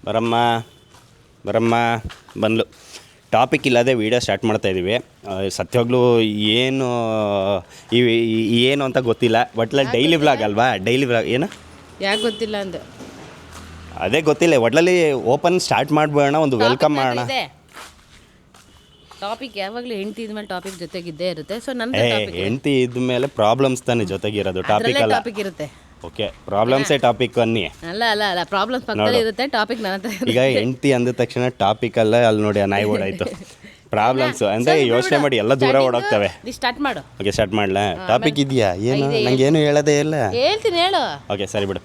ಬರಮ್ಮ ಬರಮ್ಮ ಬಂದ್ಲು. ಟಾಪಿಕ್ ಇಲ್ಲದೆ video start ಮಾಡ್ತಾಯಿದ್ದೀವಿ. ಸತ್ಯವಾಗ್ಲೂ ಏನು ಏನು ಅಂತ ಗೊತ್ತಿಲ್ಲ. ಒಟ್ಲ ಡೈಲಿ ವ್ಲಾಗ್ ಅಲ್ವಾ, ಡೈಲಿ ವ್ಲಾಗ್ ಏನು ಯಾಕೆ ಗೊತ್ತಿಲ್ಲ ಅಂದೆ. ಅದೇ ಗೊತ್ತಿಲ್ಲ. ಒಟ್ಲಲ್ಲಿ ಓಪನ್ ಸ್ಟಾರ್ಟ್ ಮಾಡ್ಬೋಣ, ಒಂದು ವೆಲ್ಕಮ್ ಮಾಡೋಣ. ಟಾಪಿಕ್ ಯಾವಾಗಲೂ ಹೆಂಡತಿ ಇದ್ಮೇಲೆ ಟಾಪಿಕ್ ಜೊತೆಗಿದ್ದೇ ಇರುತ್ತೆ. ಸೊ ನನ್ನ ಹೆಂಡತಿ ಇದ್ಮೇಲೆ ಪ್ರಾಬ್ಲಮ್ಸ್ ತಾನೇ ಜೊತೆಗಿರೋದು. ಟಾಪಿಕ್ ಅಲ್ಲ, ಟಾಪಿಕ್ ಇರುತ್ತೆ. ಓಕೆ, ಪ್ರಾಬ್ಲಮ್ಸೇ ಟಾಪಿಕ್ ಅನ್ನಿ. ಅಲ್ಲ ಅಲ್ಲ ಅಲ್ಲ ಪ್ರಾಬ್ಲಮ್ಸ್ ಪಕ್ಕದಲ್ಲಿ ಇರುತ್ತೆ, ಟಾಪಿಕ್ ನನ್ನ ಹತ್ರ. ಈಗ ಹೆಂಡತಿ ಅಂದ ತಕ್ಷಣ ಟಾಪಿಕ್ ಅಲ್ಲ, ಅಲ್ಲಿ ನೋಡಿ ನಾಯಿ ಓಡಾಯ್ತು. ಪ್ರಾಬ್ಲಮ್ಸ್ ಅಂದರೆ ಯೋಚನೆ ಮಾಡಿ ಎಲ್ಲ ದೂರ ಓಡೋಗ್ತವೆ. ಸ್ಟಾರ್ಟ್ ಮಾಡು. ಓಕೆ, ಸ್ಟಾರ್ಟ್ ಮಾಡಲಾ? ಟಾಪಿಕ್ ಇದೆಯಾ? ಏನು ನಂಗೇನು ಹೇಳೋದೇ ಇಲ್ಲ. ಹೇಳ್ತೀನಿ, ಹೇಳು. ಓಕೆ, ಸರಿ ಬಿಡು.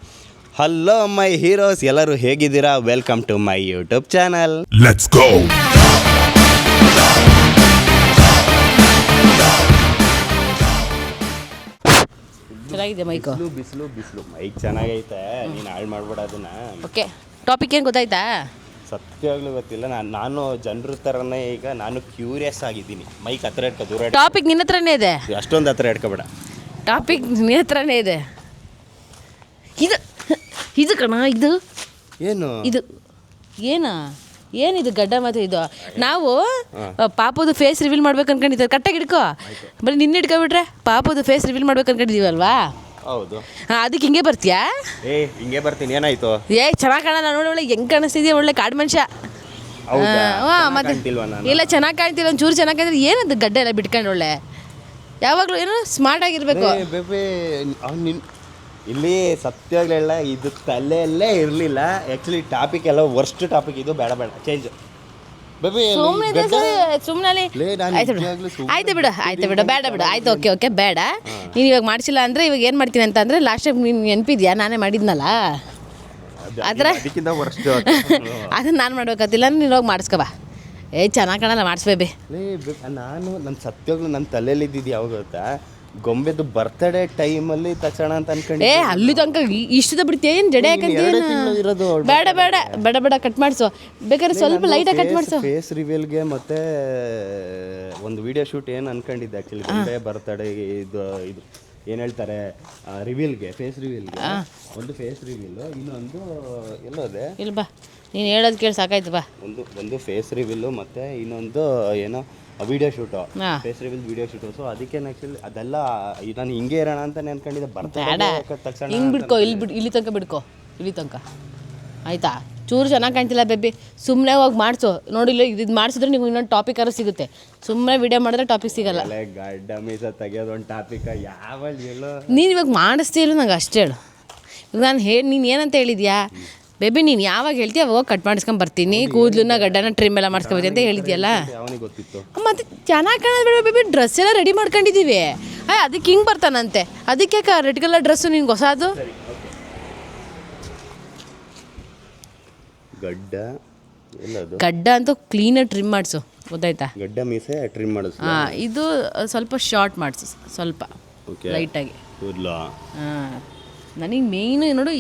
ಹಲೋ ಮೈ ಹೀರೋಸ್, ಎಲ್ಲರೂ ಹೇಗಿದ್ದೀರಾ? Welcome to my YouTube channel. Let's go. ಚೆನ್ನಾಗಿದೆ ಮೈಕು. ಬಿಸಿಲು ಬಿಸಿಲು ಮೈಕ್ ಚೆನ್ನಾಗೈತೆ, ನೀನು ಹಾಳು ಮಾಡ್ಬೇಡ ಅದನ್ನ. ಓಕೆ, ಟಾಪಿಕ್ ಏನು ಗೊತ್ತಾಯ್ತಾ? ಸತ್ಯವಾಗ್ಲೂ ಗೊತ್ತಿಲ್ಲ. ನಾನು ಜನರ ಥರನೇ ಈಗ ನಾನು ಕ್ಯೂರಿಯಸ್ ಆಗಿದ್ದೀನಿ. ಮೈಕ್ ಹತ್ರ ಇಟ್ಕೊ, ದೂರ ಟಾಪಿಕ್ ನಿನ್ನ ಹತ್ರನೇ ಇದೆ. ಅಷ್ಟೊಂದು ಹತ್ರ ಇಟ್ಕೊಬೇಡ. ಟಾಪಿಕ್ ನಿನ್ನ ಹತ್ರನೇ ಇದೆ. ಇದು ಕಣ, ಇದು ಏನು ಏನಿದು ಗಡ್ಡ ಮತ್ತು ಇದು ನಾವು ಪಾಪದು ಫೇಸ್ ರಿವೀಲ್ ಮಾಡ್ಬೇಕು ಅನ್ಕೊಂಡಿದ್ದೀವಿ. ಕರೆಕ್ಟಾಗಿ ಹಿಡ್ಕೋ, ಬರೀ ನಿನ್ನ ಹಿಡ್ಕೊಬಿಟ್ರೆ ಪಾಪದು ಫೇಸ್ ರಿವೀಲ್ ಮಾಡ್ಬೇಕು ಅನ್ಕೊಂಡಿದ್ದೀವಲ್ವಾ? ಹೌದು. ಅದಕ್ಕೆ ಹಿಂಗೆ ಬರ್ತೀಯಾ? ಹಿಂಗೆ ಬರ್ತೀನಿ. ಏನಾಯ್ತು? ಚೆನ್ನಾಗಿ ಕಾಣಲ್ಲ ನೋಡಿ, ಒಳ್ಳೆ ಹೆಂಗೆ ಕಾಣಿಸ್ತಿದ್ಯಾ, ಒಳ್ಳೆ ಕಾಡು ಮನುಷ್ಯ. ಮತ್ತೆ ಇಲ್ಲ, ಚೆನ್ನಾಗಿ ಕಾಣ್ತಿಲ್ಲ, ಒಂಚೂರು ಚೆನ್ನಾಗಿ ಕಾಣ್ತಿಲ್ಲ. ಏನದು ಗಡ್ಡ ಎಲ್ಲ ಬಿಟ್ಕೊಂಡು ಒಳ್ಳೆ ಯಾವಾಗಲೂ ಏನೋ ಸ್ಮಾರ್ಟ್ ಆಗಿರ್ಬೇಕು. ಇಲ್ಲಿ ಸತ್ಯಗಳೆಲ್ಲ ಇದು ತಲೆಯಲ್ಲೇ ಇರಲಿಲ್ಲ. ಆ್ಯಕ್ಚುಲಿ ಟಾಪಿಕ್ ಎಲ್ಲ ವರ್ಸ್ಟ್ ಟಾಪಿಕ್ ಇದು. ಬೇಡ ಚೇಂಜ್. ಸುಮ್ಮನೆ ಆಯ್ತು ಬಿಡು, ಬೇಡ ಬಿಡು, ಆಯ್ತು. ಓಕೆ ಬೇಡ. ನೀನು ಇವಾಗ ಮಾಡಿಸಿಲ್ಲ ಅಂದರೆ ಇವಾಗ ಏನು ಮಾಡ್ತೀನಿ ಅಂತಂದರೆ ಲಾಸ್ಟ್ ಟೈಮ್ ನೀನು ನೆನಪಿದ್ಯಾ, ನಾನೇ ಮಾಡಿದ್ನಲ್ಲ ಅದರ ಅದನ್ನು ನಾನು ಮಾಡ್ಬೇಕತ್ತಿಲ್ಲ. ನೀನು ಹೋಗಿ ಮಾಡಿಸ್ಕೊಬಾ. ಚೆನ್ನಾಗಿ ಕಾಣಲ್ಲ, ಮಾಡಿಸ್ಬೇಬಿ. ನಾನು ನನ್ನ ಸತ್ಯವಾಗ್ಲೂ ನನ್ನ ತಲೆಯಲ್ಲಿ ಇದ್ದಿದ್ದು ಯಾವಾಗ ಗೊತ್ತಾ? ಗೊಂಬೆದು ಬರ್ತಡೇ ಟೈಮಲ್ಲಿ ತಕ್ಷಣ ಅಂತ ಅನ್ಕೊಂಡು ಅಲ್ಲಿ ತನಕ ಇಷ್ಟದ ಬಿಡ್ತೀಯ? ಏನು ಜಡೆ ಇರೋದು. ಬೇಡ ಕಟ್ ಮಾಡಿಸು, ಬೇಕಾದ್ರೆ ಸ್ವಲ್ಪ ಲೈಟಾಗಿ ಕಟ್ ಮಾಡಿಸು. ಫೇಸ್ ರಿವೀಲ್ಗೆ ಮತ್ತೆ ಒಂದು ವಿಡಿಯೋ ಶೂಟ್ ಏನು ಅನ್ಕೊಂಡಿದ್ದೆ. ಆ್ಯಕ್ಚುಲಿ ಗೊಂಬೆ ಬರ್ತಡೇ ಇದು ಏನು ಹೇಳ್ತಾರೆ ರಿವೀಲ್ಗೆ, ಫೇಸ್ ರಿವೀಲ್ಗೆ ಒಂದು ಫೇಸ್ ರಿವೀಲು, ಇನ್ನೊಂದು ಎಲ್ಲೋದೆ ಇಲ್ಲ ಬಾ, ನೀನು ಹೇಳೋದು ಕೇಳಿ ಸಾಕಾಯ್ತು ಬಾ. ಒಂದು ಫೇಸ್ ರಿವೀಲು ಮತ್ತು ಇನ್ನೊಂದು ಏನೋ video shoot, face reveal video shoot. So ಅದಕ್ಕೆ ಆ್ಯಕ್ಚುಲಿ ಅದೆಲ್ಲ ನಾನು ಹಿಂಗೆ ಇರೋಣ ಅಂತ ಅನ್ಕೊಂಡಿದ್ದೆ. ಬರ್ತಡೇ ತಕ್ಷಣ ಹಿಂಗೆ ಬಿಡ್ಕೋ, ಇಲ್ಲಿ ತನಕ ಬಿಡ್ಕೋ, ಇಲ್ಲಿ ತನಕ ಆಯಿತಾ? ಚೂರು ಚೆನ್ನಾಗಿ ಕಾಣ್ತಿಲ್ಲ ಬೇಬಿ, ಸುಮ್ಮನೆ ಹೋಗಿ ಮಾಡಿಸು. ನೋಡಿಲ್ಲ, ಇದು ಮಾಡಿಸಿದ್ರೆ ನೀವು ಇನ್ನೊಂದು ಟಾಪಿಕ್ ಆದ್ರೂ ಸಿಗುತ್ತೆ. ಸುಮ್ಮನೆ ವಿಡಿಯೋ ಮಾಡಿದ್ರೆ ಟಾಪಿಕ್ ಸಿಗಲ್ಲ. ಗಡ್ಡ ಮೀಸ ತೆಗಿಯೋದು ಒಂದು ಟಾಪಿಕ್ ಯಾವ ಹೇಳು? ನೀನು ಇವಾಗ ಮಾಡಿಸ್ತೀಲ್ಲ, ನಂಗೆ ಅಷ್ಟೇ ಹೇಳು. ಇವಾಗ ನಾನು ನೀನು ಏನಂತ ಹೇಳಿದ್ಯಾ ಬೇಬಿ? ನೀನು ಯಾವಾಗ ಹೇಳ್ತೀಯ ಅವಾಗ ಕಟ್ ಮಾಡಿಸ್ಕೊಂಡು ಬರ್ತೀನಿ, ಕೂದಲನ್ನ ಗಡ್ಡನ ಟ್ರಿಮ್ ಎಲ್ಲ ಮಾಡಿಸ್ಕೊಬೇಕು ಅಂತ ಹೇಳಿದ್ಯಲ್ಲ. ಮತ್ತು ಚೆನ್ನಾಗಿ ಕಾಣೋದು ಬೇಡ ಬೇಬಿ, ಡ್ರೆಸ್ ಎಲ್ಲ ರೆಡಿ ಮಾಡ್ಕೊಂಡಿದ್ದೀವಿ. ಅದಕ್ಕೆ ಹಿಂಗೆ ಬರ್ತಾನಂತೆ, ಅದಕ್ಕೆ ರೆಡ್ ಕಲರ್ ಡ್ರೆಸ್ಸು ನಿನ್ಗೆ ಹೊಸದು. ಗಡ್ಡ ಅಂತೂ ಕ್ಲೀನಾಗಿ ಟ್ರಿಮ್ ಮಾಡಿಸು, ಗೊತ್ತಾಯ್ತಾ? ಗಡ್ಡ ಮೀಸೆ ಟ್ರಿಮ್ ಮಾಡಿಸು. ಇದು ಸ್ವಲ್ಪ ಶಾರ್ಟ್ ಮಾಡಿಸು, ಸ್ವಲ್ಪ ಲೈಟಾಗಿ. ನನಗೆ ಮೇಯ್ನು ನೋಡು,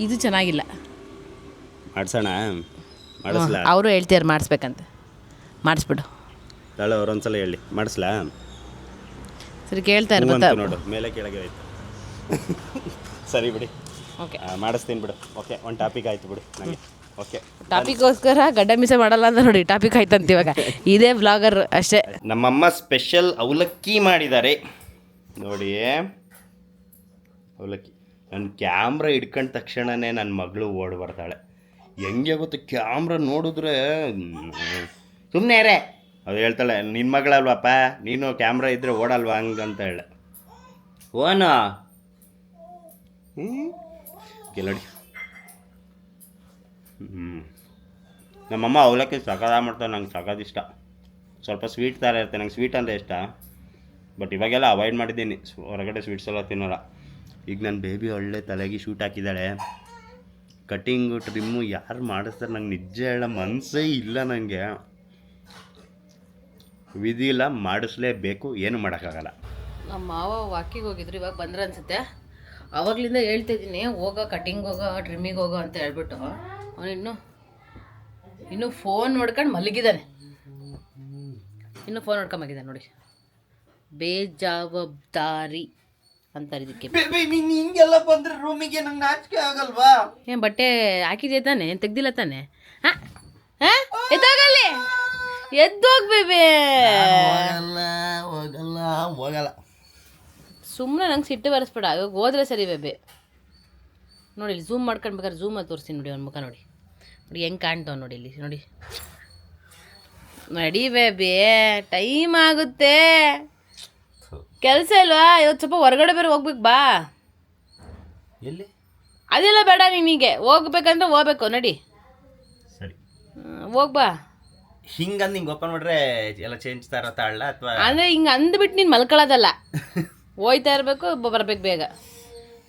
ಇದು ಚೆನ್ನಾಗಿಲ್ಲ. ಮಾಡಿಸೋಣ, ಅವರು ಹೇಳ್ತಾರೆ ಮಾಡಿಸ್ಬೇಕಂತ. ಮಾಡಿಸ್ಬಿಡು. ನಾಳೆ ಅವ್ರೊಂದ್ಸಲ ಹೇಳಿ ಮಾಡಿಸ್ಲಾ? ಸರಿ, ಕೇಳ್ತಾ ಇರ್ಬೋದು ನೋಡು, ಮೇಲೆ ಕೆಳಗೆ ಆಯ್ತು. ಸರಿ ಬಿಡಿ, ಓಕೆ ಮಾಡಿಸ್ತೀನಿ ಬಿಡು. ಓಕೆ, ಒಂದು ಟಾಪಿಕ್ ಆಯ್ತು ಬಿಡು ನನಗೆ. ಓಕೆ, ಟಾಪಿಕ್ಗೋಸ್ಕರ ಗಡ್ಡ ಮೀಸೆ ಮಾಡಲ್ಲ ಅಂತ ನೋಡಿ, ಟಾಪಿಕ್ ಆಯ್ತಂತ ಇವಾಗ. ಇದೇ ವ್ಲಾಗರ್ ಅಷ್ಟೇ. ನಮ್ಮಮ್ಮ ಸ್ಪೆಷಲ್ ಅವಲಕ್ಕಿ ಮಾಡಿದ್ದಾರೆ ನೋಡಿ. ಅವಲಕ್ಕಿ ನನ್ನ ಕ್ಯಾಮ್ರಾ ಹಿಡ್ಕೊಂಡ ತಕ್ಷಣವೇ ನನ್ನ ಮಗಳು ಓಡಿ ಬರ್ತಾಳೆ. ಹೆಂಗೆ ಗೊತ್ತು, ಕ್ಯಾಮ್ರಾ ನೋಡಿದ್ರೆ ಸುಮ್ಮನೆ ರೇ ಅದು ಹೇಳ್ತಾಳೆ, ನಿನ್ನ ಮಗಳಲ್ವಪ್ಪ ನೀನು, ಕ್ಯಾಮ್ರಾ ಇದ್ದರೆ ಓಡಲ್ವಾ ಹಂಗಂತ ಹೇಳ. ಓನಾ ನೋಡಿ. ನಮ್ಮಮ್ಮ ಅವಲಕ್ಕಿ ಸಕದ ಮಾಡ್ತಾಳೆ, ನಂಗೆ ಸಕದ ಇಷ್ಟ. ಸ್ವಲ್ಪ ಸ್ವೀಟ್ ಥರ ಇರುತ್ತೆ, ನಂಗೆ ಸ್ವೀಟ್ ಅಂದರೆ ಇಷ್ಟ. ಬಟ್ ಇವಾಗೆಲ್ಲ ಅವಾಯ್ಡ್ ಮಾಡಿದ್ದೀನಿ, ಹೊರಗಡೆ ಸ್ವೀಟ್ಸ್ ಎಲ್ಲ ತಿನ್ನೋಲ್ಲ. ಈಗ ನನ್ನ ಬೇಬಿ ಒಳ್ಳೆ ತಲೆಗೆ ಶೂಟ್ ಹಾಕಿದ್ದಾಳೆ. ಕಟಿಂಗು ಟ್ರಿಮ್ಮು ಯಾರು ಮಾಡಿಸ್ತಾರೆ? ನಂಗೆ ನಿಜ ಹೇಳ ಮನಸ್ಸೇ ಇಲ್ಲ. ನನಗೆ ವಿಧಿ ಇಲ್ಲ, ಮಾಡಿಸ್ಲೇಬೇಕು, ಏನು ಮಾಡೋಕ್ಕಾಗಲ್ಲ. ನಮ್ಮ ಮಾವ ವಾಕಿಗೆ ಹೋಗಿದ್ರು, ಇವಾಗ ಬಂದ್ರೆ ಅನ್ಸುತ್ತೆ. ಅವಾಗಲಿಂದ ಹೇಳ್ತಾಯಿದ್ದೀನಿ, ಹೋಗೋ ಕಟಿಂಗ್ ಹೋಗೋ ಟ್ರಿಮ್ಮಿಗೆ ಹೋಗೋ ಅಂತ ಹೇಳ್ಬಿಟ್ಟು ಅವನು ಇನ್ನೂ ಫೋನ್ ನೋಡ್ಕೊಂಡು ಮಲಗಿದ್ದಾನೆ. ಇನ್ನೂ ಫೋನ್ ನೋಡ್ಕೊಂಡು ಮಲಗಿದ್ದಾನೆ ನೋಡಿ. ಬೇಜವಾಬ್ದಾರಿ ಅಂತಾರೆ ಇದಕ್ಕೆ. ಬೇಬಿ ನೀನು ಹಿಂಗೆಲ್ಲ ಬಂದ್ರೆ ರೂಮಿಗೆ ನಂಗೆ ನಾಚಿಕೆ ಆಗಲ್ವಾ? ಏನು ಬಟ್ಟೆ ಹಾಕಿದ್ಯಾ ತಾನೆ, ಏನು ತೆಗ್ದಿಲ್ಲ ತಾನೆ? ಹಾಂ ಹಾಂ ಎದ್ದಾಗಲ್ಲಿ ಎದ್ದೋಗ್ ಬೇಬಿ. ಹೋಗಲ್ಲ ಸುಮ್ಮನೆ ನಂಗೆ ಸಿಟ್ಟು ಬರೆಸ್ಬೇಡ, ಇವಾಗ ಹೋದ್ರೆ ಸರಿ ಬೇಬಿ. ನೋಡಿ ಇಲ್ಲಿ ಝೂಮ್ ಮಾಡ್ಕೊಂಡ್ಬೇಕಾದ್ರೆ ಝೂಮಲ್ಲಿ ತೋರಿಸ್ತೀನಿ ನೋಡಿ ಅವ್ನ ಮುಖ ನೋಡಿ ಹೆಂಗೆ ಕಾಣ್ತಾವ ನೋಡಿ ಇಲ್ಲಿ ನೋಡಿ. ನಡಿ ಬೇಬಿ, ಟೈಮ್ ಆಗುತ್ತೆ. ಕೆಲಸ ಇಲ್ವಾ ಇವತ್ತು? ಸ್ವಲ್ಪ ಹೊರಗಡೆ ಬೇರೆ ಹೋಗ್ಬೇಕು ಬಾ. ಎಲ್ಲಿ? ಅದೆಲ್ಲ ಬೇಡ ನಿನಗೆ, ಹೋಗ್ಬೇಕಂದ್ರೆ ಹೋಗ್ಬೇಕು ನಡಿ. ಸರಿ ಹೋಗ್ಬಾ. ಹಿಂಗಂದು ಹಿಂಗೆ ಓಪನ್ ಮಾಡ್ರೆ ಎಲ್ಲ ಚೇಂಜ್ ತರ ತಾಳ ಅಥವಾ ಅಂದರೆ ಹಿಂಗೆ ಅಂದ್ಬಿಟ್ಟು ನೀನು ಮಲ್ಕೊಳ್ಳೋದಲ್ಲ, ಹೋಯ್ತಾ ಇರಬೇಕು, ಬರ್ಬೇಕು ಬೇಗ.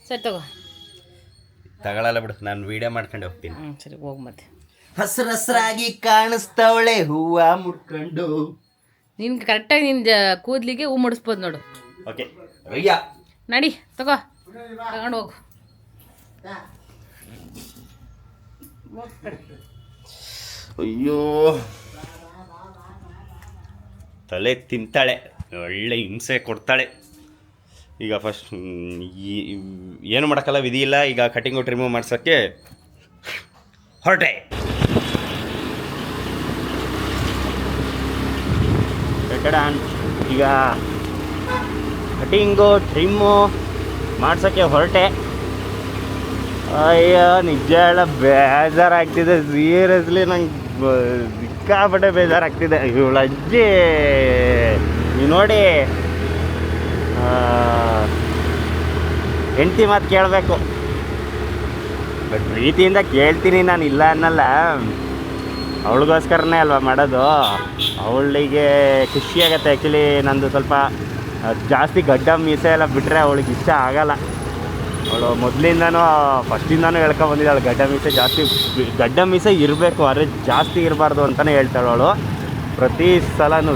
ಸರಿ ತಗೋ. ತಗೊಳಲ್ಲ ಬಿಡು, ನಾನು ವಿಡಿಯೋ ಮಾಡ್ಕೊಂಡು ಹೋಗ್ತೀನಿ. ಸರಿ ಹೋಗಿ ಮತ್ತೆ. ಹಸ್ರಾಗಿ ಕಾಣಿಸ್ತಾವಳೆ ಹೂವ ಮುಟ್ಕೊಂಡು. ನಿನ್ಗೆ ಕರೆಕ್ಟಾಗಿ ನಿನ್ನ ಕೂದಲಿಗೆ ಹೂ ಮುಡಿಸ್ಬೋದು ನೋಡು. ಓಕೆ ರಯ್ಯ ನಡಿ ತಗೋ, ತಗೊಂಡು ಹೋಗು. ಅಯ್ಯೋ ತಲೆ ತಿಂತಾಳೆ, ಒಳ್ಳೆ ಹಿಂಸೆ ಕೊಡ್ತಾಳೆ. ಈಗ ಫಸ್ಟ್ ಏನು ಮಾಡೋಕ್ಕಲ್ಲ, ವಿಧಿ ಇಲ್ಲ. ಈಗ ಕಟಿಂಗ್ ಔಟ್ ರಿಮೂವ್ ಮಾಡ್ಸೋಕ್ಕೆ ಹೊರಟೆ. ಈಗ ಕಟಿಂಗು ಟ್ರಿಮ್ಮು ಮಾಡ್ಸೋಕ್ಕೆ ಹೊರಟೆ. ಅಯ್ಯೋ ನಿಜ ಹೇಳ ಬೇಜಾರಾಗ್ತಿದೆ, ಸೀರಿಯಸ್ಲಿ ನಂಗೆ ಸಿಕ್ಕಾಪಟ್ಟೆ ಬೇಜಾರಾಗ್ತಿದೆ. ಇವಳು ಅಜ್ಜಿ ನೀವು ನೋಡಿ, ಹೆಂಡತಿ ಮಾತು ಕೇಳಬೇಕು. ಬಟ್ ಪ್ರೀತಿಯಿಂದ ಕೇಳ್ತೀನಿ, ನಾನು ಇಲ್ಲ ಅನ್ನಲ್ಲ. ಅವಳಿಗೋಸ್ಕರನೇ ಅಲ್ವಾ ಮಾಡೋದು, ಅವಳಿಗೆ ಖುಷಿಯಾಗತ್ತೆ. ಆ್ಯಕ್ಚುಲಿ ನಂದು ಸ್ವಲ್ಪ ಜಾಸ್ತಿ ಗಡ್ಡ ಮೀಸೆ ಎಲ್ಲ ಬಿಟ್ಟರೆ ಅವಳಿಗೆ ಇಷ್ಟ ಆಗಲ್ಲ. ಅವಳು ಮೊದಲಿಂದನೂ ಫಸ್ಟಿಂದನೂ ಹೇಳ್ಕೊಬಂದಿದ್ದಾಳೆ ಗಡ್ಡ ಮೀಸೆ ಇರಬೇಕು, ಆದರೆ ಜಾಸ್ತಿ ಇರಬಾರ್ದು ಅಂತಲೇ ಹೇಳ್ತಾಳೆ ಅವಳು ಪ್ರತಿ ಸಲನೂ.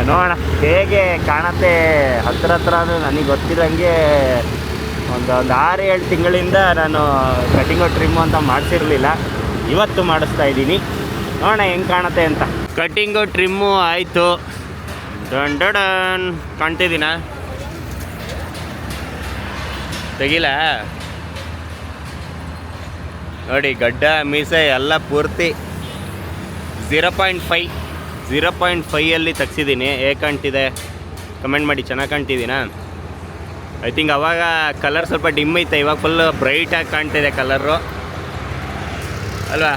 ನೋಡೋಣ ಹೇಗೆ ಕಾಣತ್ತೆ. ಹತ್ರ ನನಗೆ ಗೊತ್ತಿರೋಂಗೆ ಒಂದು 6-7 ತಿಂಗಳಿಂದ ನಾನು ಕಟಿಂಗು ಟ್ರಿಮ್ಮು ಅಂತ ಮಾಡಿಸಿರಲಿಲ್ಲ. ಇವತ್ತು ಮಾಡಿಸ್ತಾ ಇದ್ದೀನಿ, ನೋಡೋಣ ಹೆಂಗೆ ಕಾಣತ್ತೆ ಅಂತ. ಕಟಿಂಗು ಟ್ರಿಮ್ಮು ಆಯಿತು. ಡನ್ ಕಾಣ್ತಿದ್ದೀನ? ತೆಗಿಲ ನೋಡಿ, ಗಡ್ಡ ಮೀಸೆ ಎಲ್ಲ ಪೂರ್ತಿ 0.5 ತೆಗ್ಸಿದ್ದೀನಿ. ಹೇಗೆ ಕಾಣ್ತಿದೆ ಕಮೆಂಟ್ ಮಾಡಿ. ಚೆನ್ನಾಗಿ ಕಾಣ್ತಿದ್ದೀನಾ? ಐ ಥಿಂಕ್ ಅವಾಗ ಕಲರ್ ಸ್ವಲ್ಪ ಡಿಮ್ ಐತೆ, ಇವಾಗ ಫುಲ್ ಬ್ರೈಟಾಗಿ ಕಾಣ್ತಿದೆ ಕಲರು ಅಲ್ವಾ?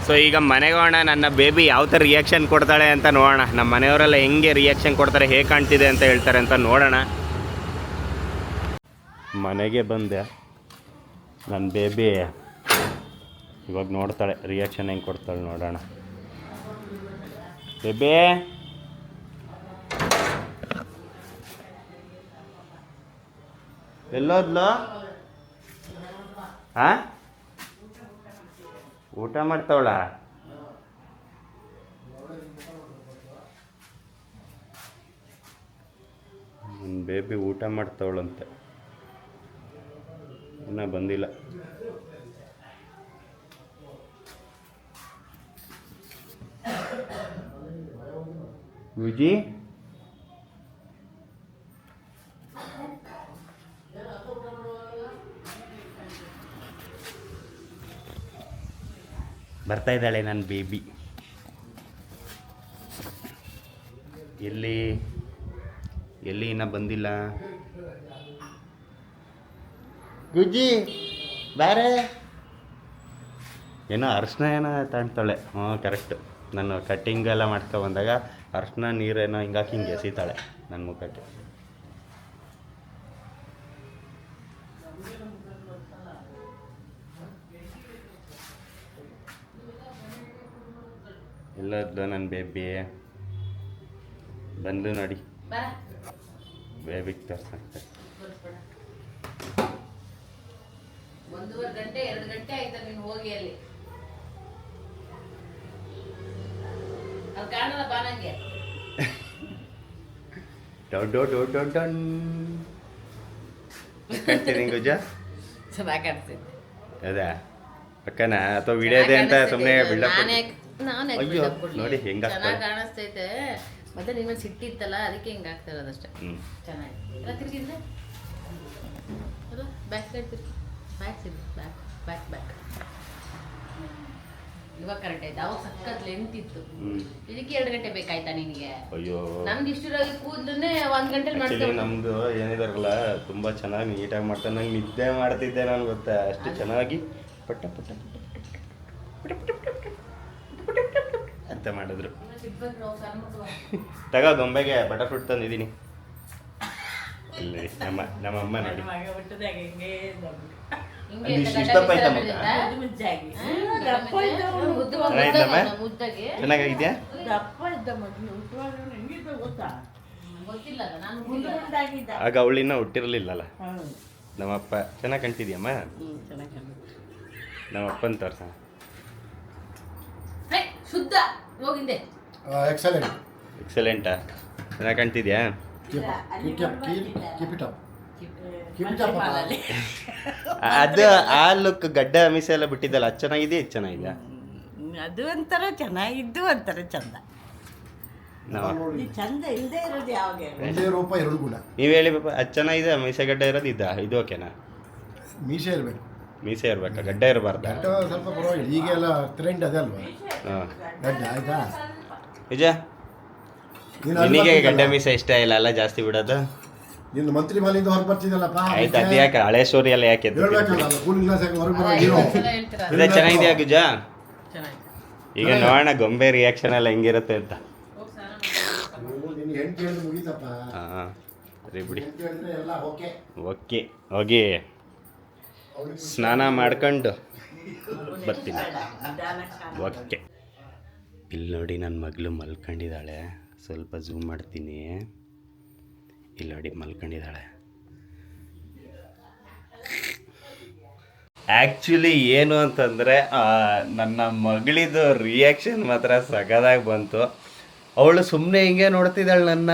ಸೊ ಈಗ ಮನೆಗೆ ಹೋಗೋಣ. ನನ್ನ ಬೇಬಿ ಯಾವ ಥರ ರಿಯಾಕ್ಷನ್ ಕೊಡ್ತಾಳೆ ಅಂತ ನೋಡೋಣ. ನಮ್ಮ ಮನೆಯವರೆಲ್ಲ ಹೆಂಗೆ ರಿಯಾಕ್ಷನ್ ಕೊಡ್ತಾರೆ, ಹೇಗೆ ಕಾಣ್ತಿದೆ ಅಂತ ಹೇಳ್ತಾರೆ ಅಂತ ನೋಡೋಣ. ಮನೆಗೆ ಬಂದೆ, ನನ್ನ ಬೇಬಿ ಇವಾಗ ನೋಡ್ತಾಳೆ ರಿಯಾಕ್ಷನ್ ಹೆಂಗೆ ಕೊಡ್ತಾಳೆ ನೋಡೋಣ. ಬೇಬಿ ಎಲ್ಲೋದ್ಲು? ಹಾಂ ಊಟ ಮಾಡ್ತಾವಳ? ನನ್ನ ಬೇಬಿ ಊಟ ಮಾಡ್ತಾವಳಂತೆ, ಇನ್ನೂ ಬಂದಿಲ್ಲ. ವಿಜಿ ಬರ್ತಾ ಇದ್ದಾಳೆ ನನ್ನ ಬೇಬಿ. ಎಲ್ಲಿ ಇನ್ನೂ ಬಂದಿಲ್ಲ. ಗುಜ್ಜಿ ಬೇರೆ ಏನೋ ಅರ್ಶಿನ ಏನೋ ತಾಣ್ತಾಳೆ. ಹ್ಞೂ ಕರೆಕ್ಟು. ನಾನು ಕಟ್ಟಿಂಗ್ ಎಲ್ಲ ಮಾಡ್ಕೊಬಂದಾಗ ಅರ್ಶಿನ ನೀರೇನೋ ಹಿಂಗಾಕಿ ಹಿಂಗೆ ಎಸಿತಾಳೆ ನನ್ನ ಮುಖಕ್ಕೆ. ಎಲ್ಲದ್ದು ನನ್ನ ಬೇಬಿ ಬಂದು ನೋಡಿ, ಬೇಬಿಗೆ ತೋರ್ಸಂತೆ. 1.5 ಗಂಟೆ 2 ಗಂಟೆ ಆಯ್ತಾ ನೀನು ಹೋಗಿ ಅಲ್ಲಿ? ಅದು ಕಾಣಲ್ಲ ಬಾ ನಂಗೆ. ಕಾಣ್ತೀನಿ ಗುಜ್ಜ? ಚೆನ್ನಾಗಿ ಕಾಣಿಸ್ತಿದ್ದೆ. ಹೌದಾ ಅಕ್ಕನ? ಅಥವಾ ವಿಡಿಯೋ ಇದೆ ಅಂತ ಸುಮ್ಮನೆ ಬಿಲ್ಡಪ್? ನಾನು ಅಯ್ಯೋ ನೋಡಿ ಹೆಂಗ ಚೆನ್ನಾಗಿ ಕಾಣಿಸ್ತೈತೆ. ಮತ್ತೆ ನಿಮಗೆ ಸಿಟ್ಟಿತ್ತಲ್ಲ ಅದಕ್ಕೆ ಹಿಂಗೆ ಆಗ್ತಾ ಇರೋದಷ್ಟೇ. ಹ್ಞೂ ಚೆನ್ನಾಗಿ ಎಲ್ಲ ತಿರ್ಗಿದ್ರೆ ಅದು ಬ್ಯಾಕ್ ಸೈಡ್ ತಿರ್ಗಿ back side back back back. ಇವಾಗ ಕರೆಕ್ಟ್ ಆಯ್ತು. ಅವಾಗ ಸಖತ್ ಲೆಂತ್ ಇತ್ತು. ಇದಕ್ಕೆ 2 ಗಂಟೆ ಬೇಕಾಯ್ತಾ ನಿನಗೆ? ಅಯ್ಯೋ ನಮ್ದು ಇಷ್ಟಿರೋಗಿ ಕೂದಲನ್ನೇ 1 ಗಂಟೆಲಿ ಮಾಡ್ತೀವಿ. ನಮ್ಮದು ಏನಿದಾರಲ್ಲ ತುಂಬ ಚೆನ್ನಾಗಿ ನೀಟಾಗಿ ಮಾಡ್ತಾರೆ. ನಂಗೆ ನಿದ್ದೆ ಮಾಡ್ತಿದ್ದೆ ನಾನು ಗೊತ್ತಾ, ಅಷ್ಟು ಚೆನ್ನಾಗಿ ಪಟ್ಟ ಪಟ್ಟ ಅಂತ ಮಾಡಿದ್ರು. ತಗೋ ಗೊಂಬೆಗೆ ಬಟರ್ ಫ್ರೂಟ್ ತಂದಿದ್ದೀನಿ. ಇಲ್ಲಿ ನಮ್ಮಮ್ಮ ನೋಡಿ ಚೆನ್ನಾಗಿದ್ಯಾ? ಆಗ ಅವಳಿನ್ನ ಹುಟ್ಟಿರಲಿಲ್ಲಲ್ಲ ನಮ್ಮಪ್ಪ. ಚೆನ್ನಾಗಿ ಕಾಣ್ತಿದ್ಯಮ್ಮ? ನಮ್ಮಪ್ಪನ ತೋರ್ಸ. ಶುದ್ಧ ಹೋಗಿದ್ದೆ. ಎಕ್ಸಲೆಂಟಾ? ಚೆನ್ನಾಗಿ ಕಾಣ್ತಿದ್ಯಾ? ಅದು ಆ ಲುಕ್ ಗಡ್ಡ ಮೀಸೆ ಎಲ್ಲ ಬಿಟ್ಟಿದ್ದಲ್ಲ, ಅದು ಚೆನ್ನಾಗಿದೆ. ಇದು ಚೆನ್ನಾಗಿದೆ. ಅದು ಒಂಥರ ಚೆನ್ನಾಗಿದ್ದು ಒಂಥರ ಚಂದ. ಚಂದ ಇಲ್ಲದೆ ಇರೋದು ಯಾವಾಗ? ನೀವು ಹೇಳಿ ಪಾಪ. ಅದು ಚೆನ್ನಾಗಿದೆ. ಮೀಸೆ ಗಡ್ಡ ಇರೋದು ಇದು ಓಕೆನಾ? ಮೀಸೆ ಇರಬೇಕು. ಮೀಸೆ ಇರ್ಬೇಕಾ? ಗಡ್ಡ ಇರಬಾರ್ದ? ಸ್ವಲ್ಪ ಪರವಾಗಿಲ್ಲ. ಈಗೆಲ್ಲ ಟ್ರೆಂಡ್ ಅದೇ ಅಲ್ವಾ ಗಡ್ಡ. ಆಯ್ತಾ? ನಿಜ ನಿನಗೆ ಗಡ್ಡ ಮೀಸೆ ಇಷ್ಟ ಇಲ್ಲ ಅಲ್ಲ ಜಾಸ್ತಿ ಬಿಡೋದು? ನಿನ್ನ ಮಂತ್ರಿ ಮನೆಯಿಂದ ಹೊರಗೆ ಬರ್ತಿದ್ದಲ್ಲಪ್ಪ. ಆಯ್ತು, ಅದು ಯಾಕೆ ಹಳೆ ಸ್ಟೋರಿ ಎಲ್ಲ ಯಾಕೆ ಇದೆ? ಚೆನ್ನಾಗಿದೆಯಾ ಗುಜ? ಈಗ ನೋಡೋಣ ಗೊಂಬೆ ರಿಯಾಕ್ಷನ್ ಎಲ್ಲ ಹೆಂಗಿರುತ್ತೆ ಅಂತ. ಹಾಂ ಸರಿ ಬಿಡಿ. ಓಕೆ ಹೋಗಿ ಸ್ನಾನ ಮಾಡ್ಕೊಂಡು ಬರ್ತೀನಿ. ಓಕೆ. ಇಲ್ಲಿ ನೋಡಿ ನನ್ನ ಮಗಳು ಮಲ್ಕೊಂಡಿದ್ದಾಳೆ. ಸ್ವಲ್ಪ ಝೂಮ್ ಮಾಡ್ತೀನಿ. ಇಲ್ಲಿ ನೋಡಿ ಮಲ್ಕೊಂಡಿದ್ದಾಳೆ. ಆ್ಯಕ್ಚುಲಿ ಏನು ಅಂತಂದರೆ ನನ್ನ ಮಗಳಿದು ರಿಯಾಕ್ಷನ್ ಮಾತ್ರ ಸಗದಾಗಿ ಬಂತು. ಅವಳು ಸುಮ್ಮನೆ ಹಿಂಗೆ ನೋಡ್ತಿದ್ದಾಳೆ ನನ್ನ.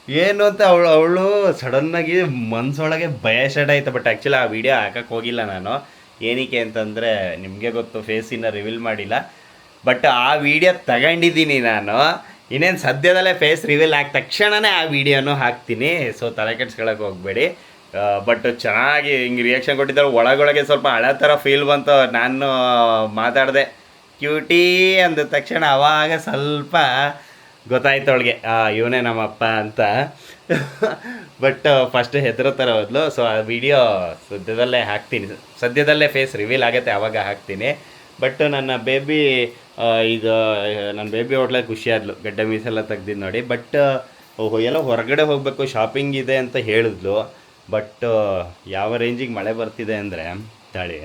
ಏನು ಅಂತ ಅವಳು ಸಡನ್ನಾಗಿ ಮನಸ್ಸೊಳಗೆ ಭಯ ಸ್ಟಾರ್ಟ್ ಆಯಿತು. ಬಟ್ ಆ್ಯಕ್ಚುಲಿ ಆ ವಿಡಿಯೋ ಹಾಕಕ್ಕೆ ಹೋಗಿಲ್ಲ ನಾನು. ಏನಕ್ಕೆ ಅಂತಂದರೆ ನಿಮಗೆ ಗೊತ್ತು, ಫೇಸಿನ ರಿವೀಲ್ ಮಾಡಿಲ್ಲ. ಬಟ್ ಆ ವಿಡಿಯೋ ತಗೊಂಡಿದ್ದೀನಿ ನಾನು. ಇನ್ನೇನು ಸದ್ಯದಲ್ಲೇ ಫೇಸ್ ರಿವೀಲ್ ಆದ ತಕ್ಷಣವೇ ಆ ವಿಡಿಯೋನೂ ಹಾಕ್ತೀನಿ. ಸೊ ತಲೆ ಕೆಡ್ಸ್ಕೊಳಕ್ಕೆ ಹೋಗಬೇಡಿ. ಬಟ್ ಚೆನ್ನಾಗಿ ಹಿಂಗೆ ರಿಯಾಕ್ಷನ್ ಕೊಟ್ಟಿದ್ದಾರೆ. ಒಳಗೊಳಗೆ ಸ್ವಲ್ಪ ಹಳೆ ಥರ ಫೀಲ್ ಬಂತು. ನಾನು ಮಾತಾಡಿದೆ ಕ್ಯೂಟಿ ಅಂದ ತಕ್ಷಣ ಅವಾಗ ಸ್ವಲ್ಪ ಗೊತ್ತಾಯ್ತು ಅವಳಿಗೆ ಇವನೇ ನಮ್ಮಪ್ಪ ಅಂತ. ಬಟ್ ಫಸ್ಟ್ ಹೆದರೋ ಥರ ಹೋದ್ಲು. ಸೊ ಆ ವಿಡಿಯೋ ಸದ್ಯದಲ್ಲೇ ಹಾಕ್ತೀನಿ. ಸದ್ಯದಲ್ಲೇ ಫೇಸ್ ರಿವೀಲ್ ಆಗುತ್ತೆ, ಆವಾಗ ಹಾಕ್ತೀನಿ. ಬಟ್ ನನ್ನ ಬೇಬಿ ಈಗ ನನ್ನ ಬೇಬಿ ಹೋಟ್ಲಾಗ ಖುಷಿಯಾದ್ಲು ಗಡ್ಡ ಮೀಸೆಲ್ಲ ತೆಗ್ದಿದ್ದು ನೋಡಿ. ಬಟ್ ಎಲ್ಲ ಹೊರಗಡೆ ಹೋಗಬೇಕು, ಶಾಪಿಂಗ್ ಇದೆ ಅಂತ ಹೇಳಿದ್ಲು. ಬಟ್ ಯಾವ ರೇಂಜಿಗೆ ಮಳೆ ಬರ್ತಿದೆ ಅಂದರೆ ತಾಳಿ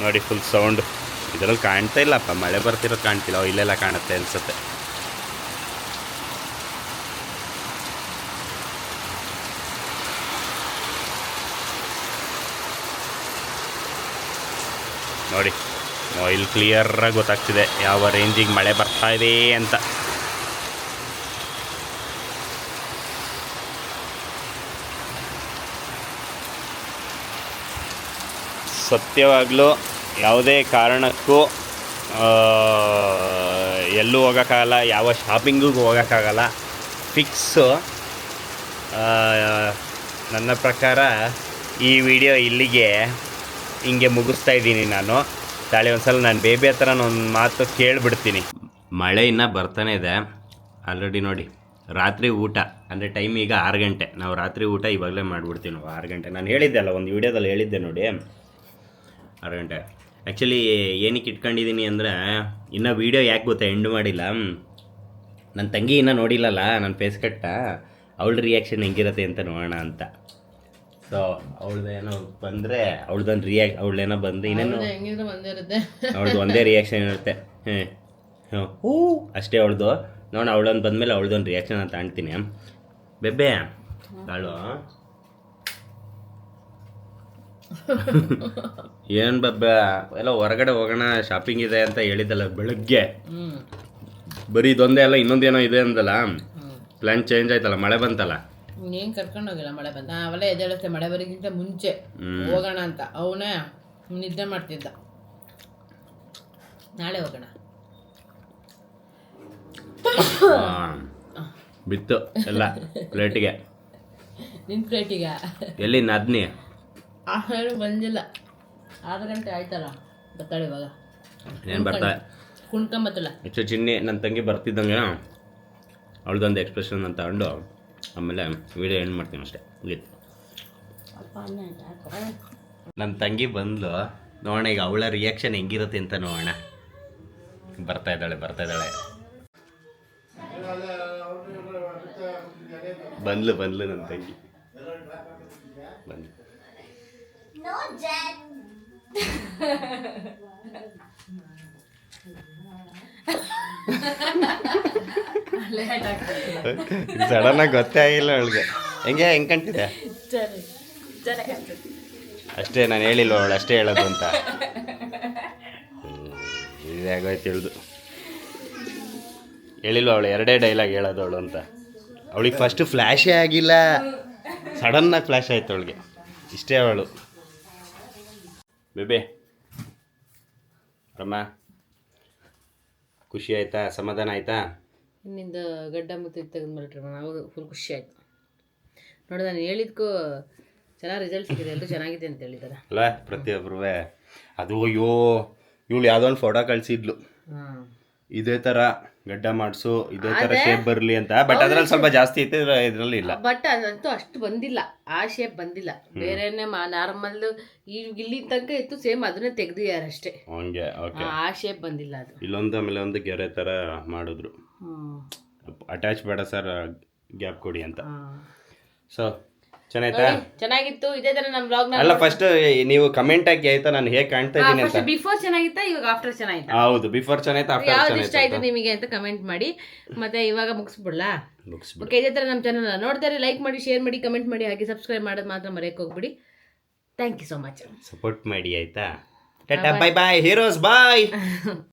ನೋಡಿ ಫುಲ್ ಸೌಂಡ್. ಇದರಲ್ಲಿ ಕಾಣ್ತಾ ಇಲ್ಲಪ್ಪ, ಮಳೆ ಬರ್ತಿರೋದು ಕಾಣ್ತಿಲ್ಲ. ಇಲ್ಲೆಲ್ಲ ಕಾಣುತ್ತೆ ಅನಿಸುತ್ತೆ. ನೋಡಿ ಇಲ್ಲಿ ಕ್ಲಿಯರಾಗಿ ಗೊತ್ತಾಗ್ತಿದೆ ಯಾವ ರೇಂಜಿಗೆ ಮಳೆ ಬರ್ತಾ ಇದೆ ಅಂತ. ಸತ್ಯವಾಗಲೂ ಯಾವುದೇ ಕಾರಣಕ್ಕೂ ಎಲ್ಲೂ ಹೋಗೋಕ್ಕಾಗಲ್ಲ, ಯಾವ ಶಾಪಿಂಗಿಗೂ ಹೋಗೋಕ್ಕಾಗಲ್ಲ. ಫಿಕ್ಸು. ನನ್ನ ಪ್ರಕಾರ ಈ ವಿಡಿಯೋ ಇಲ್ಲಿಗೆ ಹಿಂಗೆ ಮುಗಿಸ್ತಾ ಇದ್ದೀನಿ ನಾನು. ತಾಳಿ ಒಂದು ಸಲ ನಾನು ಬೇಬಿ ಹತ್ರ ಒಂದು ಮಾತು ಕೇಳಿಬಿಡ್ತೀನಿ. ಮಳೆ ಇನ್ನೂ ಬರ್ತಾನೆ ಇದೆ. ಆಲ್ರೆಡಿ ನೋಡಿ ರಾತ್ರಿ ಊಟ ಅಂದರೆ ಟೈಮ್ ಈಗ 6 ಗಂಟೆ. ನಾವು ರಾತ್ರಿ ಊಟ ಇವಾಗಲೇ ಮಾಡಿಬಿಡ್ತೀವಿ ನಾವು 6 ಗಂಟೆ. ನಾನು ಹೇಳಿದ್ದೆ ಅಲ್ಲ, ಒಂದು ವೀಡಿಯೋದಲ್ಲಿ ಹೇಳಿದ್ದೆ ನೋಡಿ 6 ಗಂಟೆ. ಆ್ಯಕ್ಚುಲಿ ಏನಕ್ಕೆ ಇಟ್ಕೊಂಡಿದ್ದೀನಿ ಅಂದರೆ ಇನ್ನೂ ವೀಡಿಯೋ ಯಾಕೆ ಗೊತ್ತಾ ಎಂಡ್ ಮಾಡಿಲ್ಲ. ನನ್ನ ತಂಗಿ ಇನ್ನೂ ನೋಡಿಲ್ಲಲ್ಲ ನನ್ನ ಫೇಸ್ ಕಟ್ಟ. ಅವಳ ರಿಯಾಕ್ಷನ್ ಹೆಂಗಿರುತ್ತೆ ಅಂತ ನೋಡೋಣ ಅಂತ. ಸೊ ಅವಳದೇನೋ ಬಂದರೆ ಅವಳೇನೋ ಬಂದು ಇನ್ನೇನು ಅವಳದು ಒಂದೇ ರಿಯಾಕ್ಷನ್ ಇರುತ್ತೆ. ಹ್ಞೂ ಅಷ್ಟೇ ಅವಳದು. ನೋಡೋಣ ಅವಳೊಂದು ಬಂದಮೇಲೆ ಅವಳದೊಂದು ರಿಯಾಕ್ಷನ್ ಅಂತ ಕಾಣ್ತೀನಿ. ಬೆಬ್ಬೆ ಕಾಳು ಏನು ಬೆಬ್ಬೆ ಎಲ್ಲ ಹೊರಗಡೆ ಹೋಗೋಣ ಶಾಪಿಂಗ್ ಇದೆ ಅಂತ ಹೇಳಿದ್ದಲ್ಲ ಬೆಳಗ್ಗೆ. ಬರೀ ಇದೊಂದೇ ಅಲ್ಲ ಇನ್ನೊಂದೇನೋ ಇದೆ ಅಂದಲ್ಲ. ಪ್ಲ್ಯಾನ್ ಚೇಂಜ್ ಆಯ್ತಲ್ಲ, ಮಳೆ ಬಂತಲ್ಲ. ಏನು ಕರ್ಕೊಂಡು ಹೋಗಿಲ್ಲ, ಮಳೆ ಬಂದ. ಅವೆಲ್ಲ ಎದ್ದೇಳುತ್ತೆ ಮಳೆ ಬರೋಕ್ಕಿಂತ ಮುಂಚೆ ಹೋಗೋಣ ಅಂತ. ಅವನೇ ನಿದ್ದೆ ಮಾಡ್ತಿದ್ದ, ನಾಳೆ ಹೋಗೋಣ. ಬಿತ್ತು ಎಲ್ಲ ಪ್ಲೇಟಿಗೆ. ನಿನ್ನ ಪ್ಲೇಟಿಗೆ ಎಲ್ಲಿ ನದ್ನಿ ಆ ಹೇಳಿ ಬಂದಿಲ್ಲ. 6 ಗಂಟೆ ಆಯ್ತಲ್ಲ, ಬರ್ತಾಳೆ ಇವಾಗ. ಏನು ಬರ್ತಾಳೆ ಕುಣ್ಕೊಂಬತ್ತಲ್ಲ. ಹೆಚ್ಚು ಚಿನ್ನಿ ನನ್ನ ತಂಗಿ ಬರ್ತಿದ್ದಂಗೆ ಅವಳದೊಂದು ಎಕ್ಸ್ಪ್ರೆಷನ್ ಅಂತ ತಗೊಂಡು ಆಮೇಲೆ ವಿಡಿಯೋ ಎಂಡ್ ಮಾಡ್ತೀನಿ ಅಷ್ಟೇ, ಮುಗೀತು. ನನ್ನ ತಂಗಿ ಬಂದ್ಲು, ನೋಡೋಣ ಈಗ ಅವಳ ರಿಯಾಕ್ಷನ್ ಹೆಂಗಿರುತ್ತೆ ಅಂತ ನೋಡೋಣ. ಬರ್ತಾ ಇದ್ದಾಳೆ ಬಂದ್ಲು ನನ್ನ ತಂಗಿ ಬಂದ್ಲು. ಸಡನ್ ಆಗಿ ಗೊತ್ತೇ ಆಗಿಲ್ಲ ಅವಳಿಗೆ. ಹೆಂಗೆ ಕಾಣ್ತಿದೆ ಅಷ್ಟೇ, ನಾನು ಹೇಳಿಲ್ಲ ಅವಳು ಅಷ್ಟೇ ಹೇಳೋದು ಅಂತ. ಇದಾಗೋಯ್ತು ತಿಳಿದು. ಹೇಳಿಲ್ಲ ಅವಳು 2 ಡೈಲಾಗ್ ಹೇಳೋದು ಅವಳು ಅಂತ. ಅವಳಿಗೆ ಫಸ್ಟು ಫ್ಲ್ಯಾಶೇ ಆಗಿಲ್ಲ, ಸಡನ್ನಾಗಿ ಫ್ಲ್ಯಾಶ್ ಆಯ್ತು ಅವಳಿಗೆ. ಇಷ್ಟೇ ಅವಳು. ಬೇಬೆ ರಮ್ಮ, ಖುಷಿ ಆಯ್ತಾ? ಸಮಾಧಾನ ಆಯ್ತಾ? ನಿಂದ ಗಡ್ಡ ಮುತ್ತಿ ತೆಗೆದ್ಮೇಲೆ ನಾವು ಫುಲ್ ಖುಷಿ ಆಯಿತು ನೋಡಿ. ನಾನು ಹೇಳಿದ್ಕೂ ಚೆನ್ನಾಗಿ ರಿಸಲ್ಟ್ ಸಿಗಿದೆ, ಎಲ್ಲರೂ ಚೆನ್ನಾಗಿದೆ ಅಂತ ಹೇಳಿದ್ದಾರೆ ಅಲ್ಲ ಪ್ರತಿಯೊಬ್ಬರೂ. ಅದು ಅಯ್ಯೋ ಇವಳು ಯಾವುದೋ ಒಂದು ಫೋಟೋ ಕಳಿಸಿದ್ಲು, ಇದೇ ಥರ ಗಡ್ಡ ಮಾಡಿಸು, ಇದೇ ಥರ ಶೇಪ್ ಬರಲಿ ಅಂತ. ಬಟ್ ಅದ್ರಲ್ಲಿ ಸ್ವಲ್ಪ ಜಾಸ್ತಿ ಐತೆ, ಇದರಲ್ಲಿ ಇಲ್ಲ. ಬಟ್ ಅದಂತೂ ಅಷ್ಟು ಬಂದಿಲ್ಲ, ಆ ಶೇಪ್ ಬಂದಿಲ್ಲ. ಬೇರೆನೇ ನಾರ್ಮಲ್ ಇಲ್ಲಿ ತನಕ ಇತ್ತು, ಸೇಮ್ ಅದನ್ನೇ ತೆಗ್ದಿದ್ದಾರೆ ಅಷ್ಟೇ. ಹಂಗೆ ಓಕೆ, ಆ ಶೇಪ್ ಬಂದಿಲ್ಲ ಅದು. ಇಲ್ಲೊಂದು ಆಮೇಲೆ ಒಂದು ಗೆರೆ ಥರ ಮಾಡಿದ್ರು. ಅಟ್ಯಾಚ್ ಬೇಡ ಸರ್, ಗ್ಯಾಪ್ ಕೊಡಿ ಅಂತ. ಸೊ ಚೆನ್ನಾಯ್ತಾ? ಚೆನ್ನಾಗಿತ್ತು. ಇದೇ ತರ ನಮ್ಮ ಬ್ಲಾಗ್ ಅಲ್ಲ ಫಸ್ಟ್ ನೀವು ಕಮೆಂಟ್ ಹಾಕಿ ಆಯ್ತಾ, ನಾನು ಹೇಗೆ ಕಾಣ್ತಾ ಇದ್ದೀನಿ ಅಂತ. ಬಿಫೋರ್ ಚೆನ್ನಾಗಿತ್ತಾ, ಇವಾಗ ಆಫ್ಟರ್ ಚೆನ್ನಾಗಿತ್ತಾ? ಹೌದು, ಬಿಫೋರ್ ಚೆನ್ನಾಯ್ತಾ, ಆಫ್ಟರ್ ಯಾವ್ದು ಇಷ್ಟ ಆಯ್ತು ನಿಮಗೆ ಅಂತ ಕಮೆಂಟ್ ಮಾಡಿ. ಮತ್ತೆ ಇವಾಗ ಮುಗಿಸ್ಬಿಡ್ಲಾ? ಓಕೆ, ಇದೇ ತರ ನಮ್ಮ ಚಾನಲ್ ನೋಡ್ತಾರೆ, ಲೈಕ್ ಮಾಡಿ, ಶೇರ್ ಮಾಡಿ, ಕಮೆಂಟ್ ಮಾಡಿ, ಹಾಗೆ ಸಬ್ಸ್ಕ್ರೈಬ್ ಮಾಡೋದು ಮಾತ್ರ ಮರೆಯಕ್ಕೆ ಹೋಗ್ಬಿಡಿ. Thank you so much. Support ಮಾಡಿ ಆಯ್ತಾ. ಟಾಟಾ, ಬೈ ಬಾಯ್ ಹೀರೋಸ್, ಬಾಯ್.